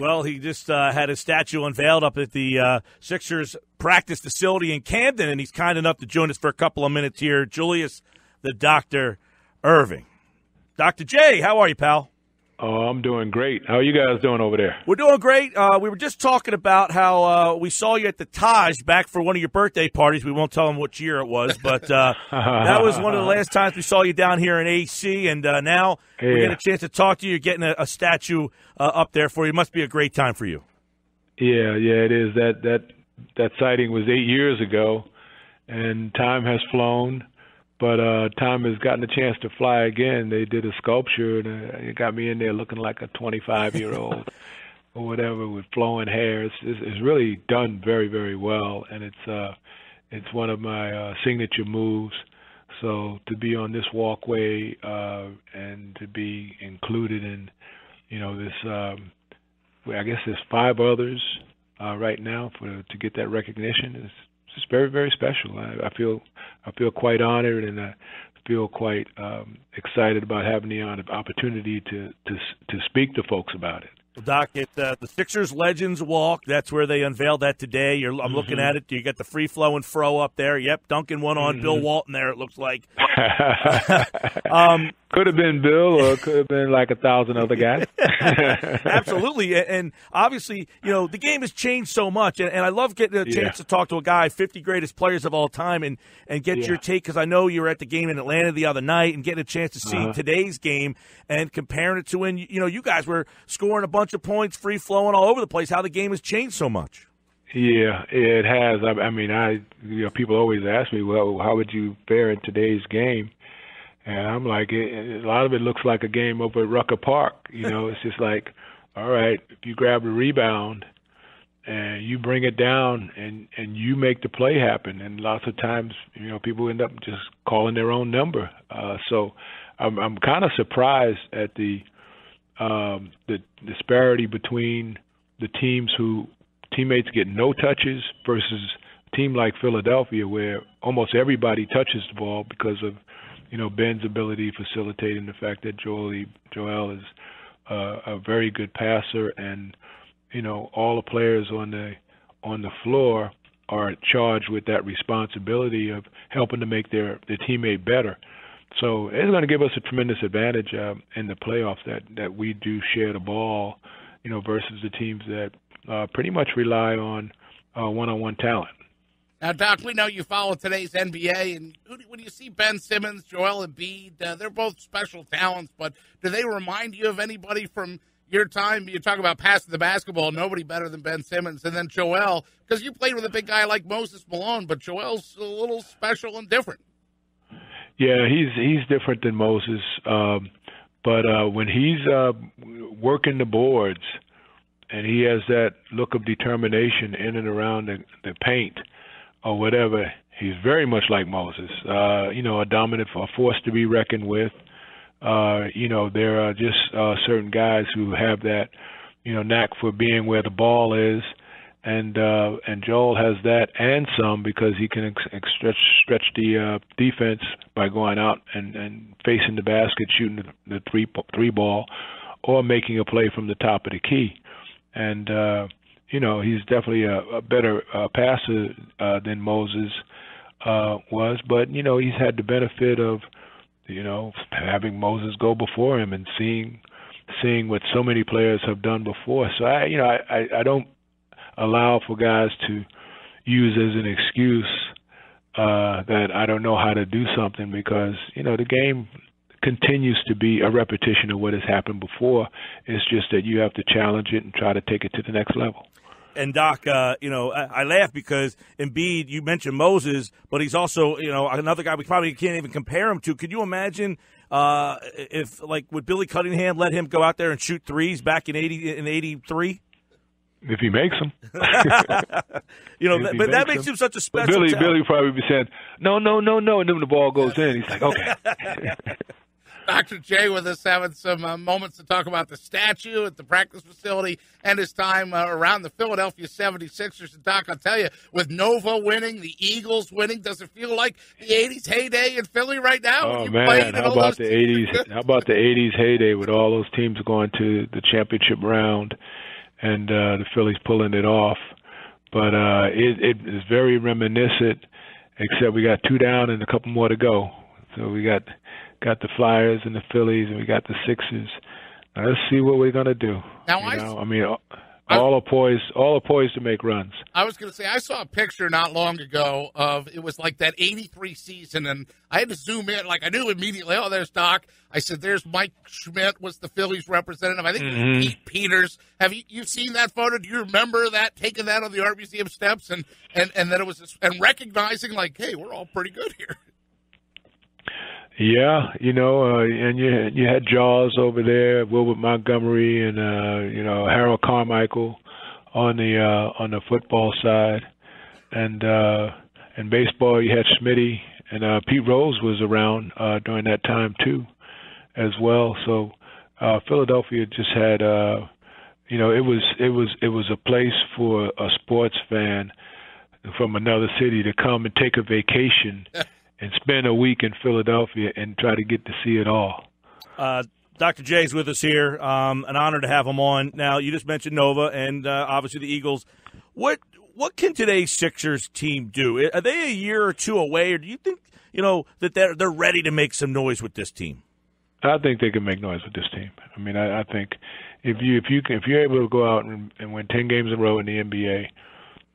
Well, he just had his statue unveiled up at the Sixers practice facility in Camden, and he's kind enough to join us for a couple of minutes here. Julius, the Dr. Erving. Dr. J, how are you, pal? Oh, I'm doing great. How are you guys doing over there? We're doing great. We were just talking about how we saw you at the Taj back for one of your birthday parties. We won't tell them which year it was, but that was one of the last times we saw you down here in AC, and now we get a chance to talk to you. You're getting a statue up there for you. It must be a great time for you. Yeah, it is. That sighting was 8 years ago, and time has flown. But time has gotten a chance to fly again. They did a sculpture, and it got me in there looking like a 25-year-old or whatever with flowing hair. It's really done very, very well, and it's one of my signature moves. So to be on this walkway and to be included in, this, I guess there's 5 others right now to get that recognition is just very, very special. I feel quite honored, and I feel quite excited about having the opportunity to speak to folks about it. Well, Doc, at the Sixers Legends Walk, that's where they unveiled that today. I'm looking at it. You got the free-flowing fro up there. Yep, dunking one on Bill Walton there, it looks like. Could have been Bill, or could have been like 1,000 other guys. Absolutely, and obviously, the game has changed so much, and I love getting a chance to talk to a guy, 50 greatest players of all time, and get your take, because I know you were at the game in Atlanta the other night, and getting a chance to see today's game and comparing it to when you guys were scoring a bunch of points, free flowing all over the place. How the game has changed so much. Yeah, it has. I mean, people always ask me, well, how would you fare in today's game? And I'm like, a lot of it looks like a game over at Rucker Park. It's just like, all right, if you grab a rebound and you bring it down and you make the play happen. And lots of times, people end up just calling their own number. So I'm kind of surprised at the disparity between the teammates get no touches versus a team like Philadelphia, where almost everybody touches the ball because of Ben's ability facilitating the fact that Joel is a very good passer, and all the players on the floor are charged with that responsibility of helping to make their teammate better. So it's going to give us a tremendous advantage in the playoffs that we do share the ball, versus the teams that pretty much rely on one-on-one talent. Now, Doc, we know you follow today's NBA, and when you see Ben Simmons, Joel Embiid, they're both special talents, but do they remind you of anybody from your time? You talk about passing the basketball, nobody better than Ben Simmons, and then Joel, because you played with a big guy like Moses Malone, but Joel's a little special and different. Yeah, he's different than Moses, but when he's working the boards and he has that look of determination in and around the paint or whatever, he's very much like Moses. A dominant, a force to be reckoned with. There are just certain guys who have that, knack for being where the ball is, and Joel has that and some, because he can stretch the defense by going out and facing the basket, shooting the three ball, or making a play from the top of the key. And he's definitely a better passer than Moses was, but he's had the benefit of having Moses go before him and seeing what so many players have done before. So I don't allow for guys to use as an excuse that I don't know how to do something, because the game continues to be a repetition of what has happened before. It's just that you have to challenge it and try to take it to the next level. And, Doc, I laugh because Embiid, you mentioned Moses, but he's also, another guy we probably can't even compare him to. Could you imagine if, would Billy Cunningham let him go out there and shoot threes back in 83? If he makes them. But that makes him such a special Billy talent. Billy probably be saying, no, and then the ball goes in. He's like, okay. Dr. J with us, having some moments to talk about the statue at the practice facility and his time around the Philadelphia 76ers. And Doc, I'll tell you, with Nova winning, the Eagles winning, does it feel like the 80s heyday in Philly right now? Oh, man, how about the 80s? How about the 80s heyday with all those teams going to the championship round and the Phillies pulling it off. But it is very reminiscent, except we got 2 down and a couple more to go. So we got the Flyers and the Phillies, and we got the Sixers. Now let's see what we're gonna do. Now, all are poised to make runs. I was going to say, I saw a picture not long ago of, it was like that 83 season, and I had to zoom in. Like, I knew immediately, oh, there's Doc. I said, there's Mike Schmidt, was the Phillies representative. I think it was Pete Peters. Have you seen that photo? Do you remember that, taking that on the Art Museum steps, and that it was, and recognizing, like, hey, we're all pretty good here? Yeah, and you had Jaws over there, Wilbert Montgomery, and Harold Carmichael on the football side, and in baseball you had Smitty, and Pete Rose was around during that time too, as well. So Philadelphia just had it was a place for a sports fan from another city to come and take a vacation. And spend a week in Philadelphia and try to get to see it all. Dr. J's with us here. An honor to have him on. Now, you just mentioned Nova and obviously the Eagles. What can today's Sixers team do? Are they a year or two away, or do you think that they're ready to make some noise with this team? I think they can make noise with this team. I mean, I think if you're able to go out and win 10 games in a row in the NBA,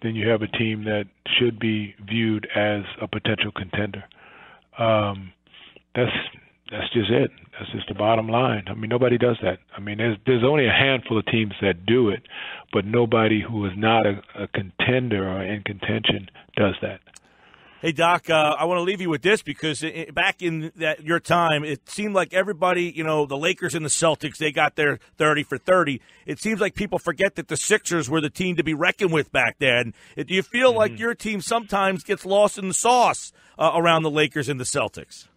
then you have a team that should be viewed as a potential contender. That's just it. That's just the bottom line. I mean, nobody does that. I mean, there's only a handful of teams that do it, but nobody who is not a contender or in contention does that. Hey, Doc, I want to leave you with this because back in your time, it seemed like everybody, the Lakers and the Celtics, they got their 30 for 30. It seems like people forget that the Sixers were the team to be reckoned with back then. Do you feel like your team sometimes gets lost in the sauce around the Lakers and the Celtics?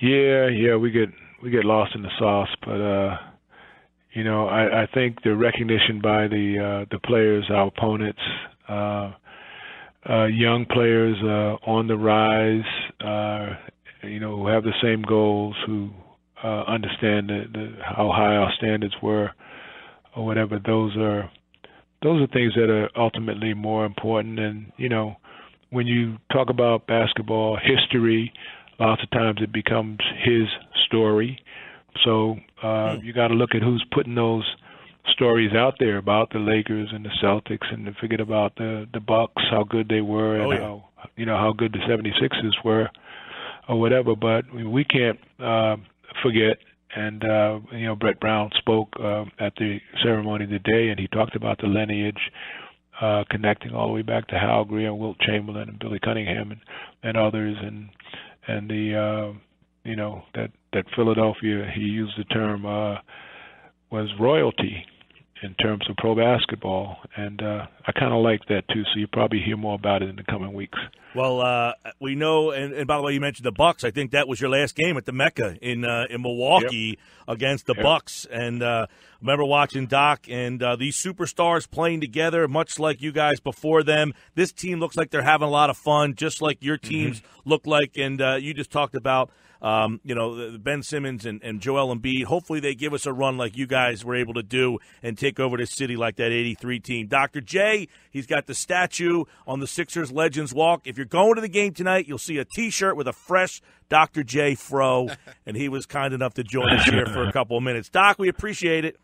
Yeah, we get lost in the sauce, but I think the recognition by the players, our opponents, young players on the rise, who have the same goals, who understand how high our standards were, or whatever. Those are things that are ultimately more important. And when you talk about basketball history, lots of times it becomes his story. So you got to look at who's putting those stories out there about the Lakers and the Celtics, and to forget about the Bucks, how good they were, and how good the 76ers were, or whatever. But we can't forget. And Brett Brown spoke at the ceremony today, and he talked about the lineage connecting all the way back to Hal Greer and Wilt Chamberlain and Billy Cunningham and others, and the that Philadelphia, he used the term, was royalty in terms of pro basketball, and I kind of like that too. So you probably hear more about it in the coming weeks. Well, we know, and by the way, you mentioned the Bucks. I think that was your last game at the Mecca in Milwaukee against the Bucks, and I remember watching Doc and these superstars playing together, much like you guys before them. This team looks like they're having a lot of fun, just like your teams look like, and you just talked about. Ben Simmons and Joel Embiid. Hopefully they give us a run like you guys were able to do and take over the city like that 83 team. Dr. J, he's got the statue on the Sixers Legends Walk. If you're going to the game tonight, you'll see a T-shirt with a fresh Dr. J fro, and he was kind enough to join us here for a couple of minutes. Doc, we appreciate it.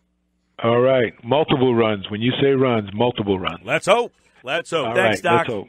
All right. Multiple runs. When you say runs, multiple runs. Let's hope. Thanks, right, Doc. Let's hope.